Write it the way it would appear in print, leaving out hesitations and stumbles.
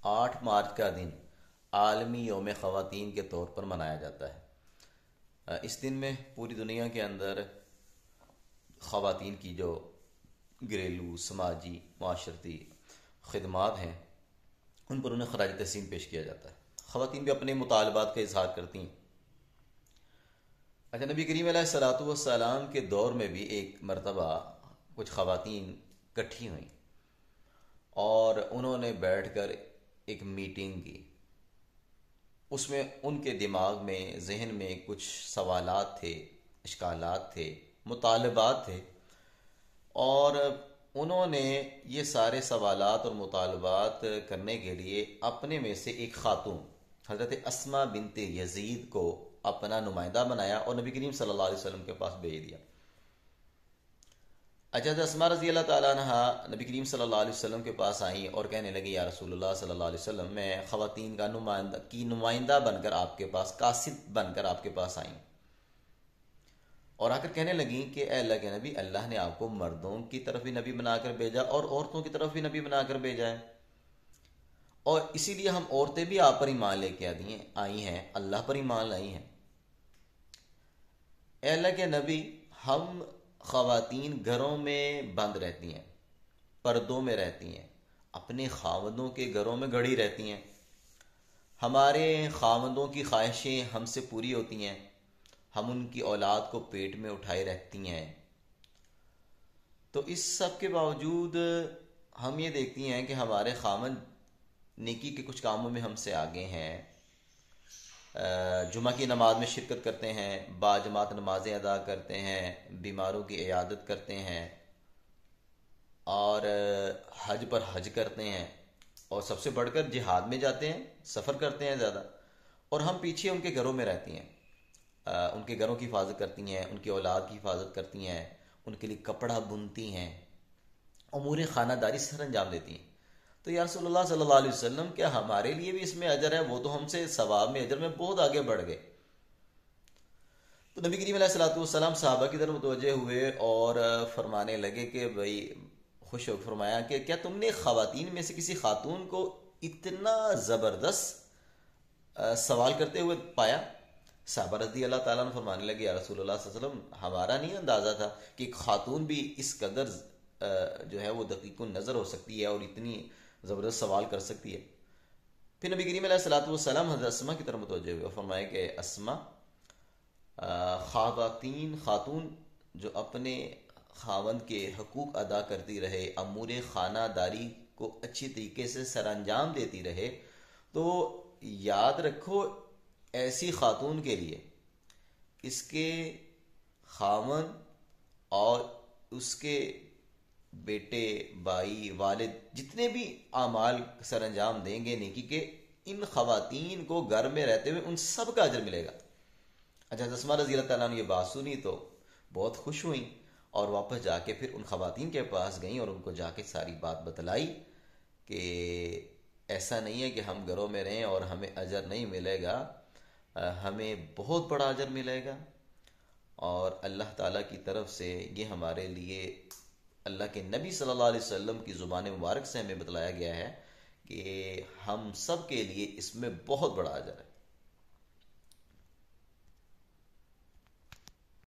8 مارچ کا دن عالمی یوم خواتین کے طور پر منایا جاتا ہے۔ اس دن میں پوری دنیا کے اندر خواتین کی جو گھریلو، سماجی، معاشرتی خدمات ہیں ان پر انہیں خراج تحسین پیش کیا جاتا ہے۔ خواتین بھی اپنے مطالبات کا اظہار کرتی ہیں۔ اچھا، نبی کریم علیہ الصلوۃ والسلام کے دور میں بھی ایک مرتبہ کچھ خواتین اکٹھی ہوئیں اور انہوں نے بیٹھ کر ایک میٹنگ کی۔ اس میں ان کے دماغ میں، ذہن میں کچھ سوالات تھے، اشکالات تھے، مطالبات تھے، اور انہوں نے یہ سارے سوالات اور مطالبات کرنے کے لیے اپنے میں سے ایک خاتون حضرت اسماء بنت یزید کو اپنا نمائندہ بنایا اور نبی کریم صلی اللہ علیہ وسلم کے پاس بھیج دیا۔ اچھا، اسماء رضی اللہ تعالیٰ عنہ نبی کریم صلی اللہ علیہ وسلم کے پاس آئیں اور کہنے لگی، یا رسول اللہ صلی اللہ علیہ وسلم، میں خواتین کا نمائندہ بن کر آپ کے پاس، قاصد بن کر آپ کے پاس آئیں، اور آ کر کہنے لگیں کہ اے اللہ کے نبی، اللہ نے آپ کو مردوں کی طرف بھی نبی بنا کر بھیجا اور عورتوں کی طرف بھی نبی بنا کر بھیجا ہے، اور اسی لیے ہم عورتیں بھی آپ پر ایمان لے کے آئی ہیں، اللہ پر ایمان لائی ہیں۔ اے اللہ کے نبی، ہم خواتین گھروں میں بند رہتی ہیں، پردوں میں رہتی ہیں، اپنے خاوندوں کے گھروں میں گڑی رہتی ہیں، ہمارے خاوندوں کی خواہشیں ہم سے پوری ہوتی ہیں، ہم ان کی اولاد کو پیٹ میں اٹھائے رکھتی ہیں، تو اس سب کے باوجود ہم یہ دیکھتی ہیں کہ ہمارے خاوند نیکی کے کچھ کاموں میں ہم سے آگے ہیں، جمعہ کی نماز میں شرکت کرتے ہیں، باجماعت نمازیں ادا کرتے ہیں، بیماروں کی عیادت کرتے ہیں، اور حج پر حج کرتے ہیں، اور سب سے بڑھ کر جہاد میں جاتے ہیں، سفر کرتے ہیں زیادہ، اور ہم پیچھے ان کے گھروں میں رہتی ہیں، ان کے گھروں کی حفاظت کرتی ہیں، ان کی اولاد کی حفاظت کرتی ہیں، ان کے لیے کپڑا بنتی ہیں، امور خانہ داری سر انجام دیتی ہیں۔ تو یا رسول اللہ صلی اللہ علیہ وسلم، کیا ہمارے لیے بھی اس میں اجر ہے؟ وہ تو ہم سے ثواب میں، اجر میں بہت آگے بڑھ گئے۔ تو نبی کریم علیہ الصلوۃ والسلام صحابہ کی طرف متوجہ ہوئے اور فرمانے لگے کہ بھائی، خوش ہو فرمایا کہ کیا تم نے خواتین میں سے کسی خاتون کو اتنا زبردست سوال کرتے ہوئے پایا؟ صحابہ رضی اللہ تعالیٰ عنہ فرمانے لگے، یا رسول اللہ صلی اللہ علیہ وسلم، ہمارا نہیں اندازہ تھا کہ ایک خاتون بھی اس قدر جو ہے وہ دقیق النظر ہو سکتی ہے اور اتنی زبردست سوال کر سکتی ہے۔ پھر نبی کریم علیہ الصلوۃ والسلام حضرت اسماء کی طرف متوجہ ہوئے اور فرمایا کہ اسماء، خاتون جو اپنے خاوند کے حقوق ادا کرتی رہے، امور خانہ داری کو اچھی طریقے سے سر انجام دیتی رہے، تو یاد رکھو، ایسی خاتون کے لیے اس کے خاوند اور اس کے بیٹے، بھائی، والد جتنے بھی اعمال سر انجام دیں گے نیکی کے، ان خواتین کو گھر میں رہتے ہوئے ان سب کا اجر ملے گا۔ اچھا، اسماء رضی اللہ تعالیٰ نے یہ بات سنی تو بہت خوش ہوئیں اور واپس جا کے پھر ان خواتین کے پاس گئیں اور ان کو جا کے ساری بات بتلائی کہ ایسا نہیں ہے کہ ہم گھروں میں رہیں اور ہمیں اجر نہیں ملے گا، ہمیں بہت بڑا اجر ملے گا، اور اللہ تعالیٰ کی طرف سے یہ ہمارے لیے اللہ کے نبی صلی اللہ علیہ وسلم کی زبان مبارک سے ہمیں بتلایا گیا ہے کہ ہم سب کے لیے اس میں بہت بڑا اجر ہے۔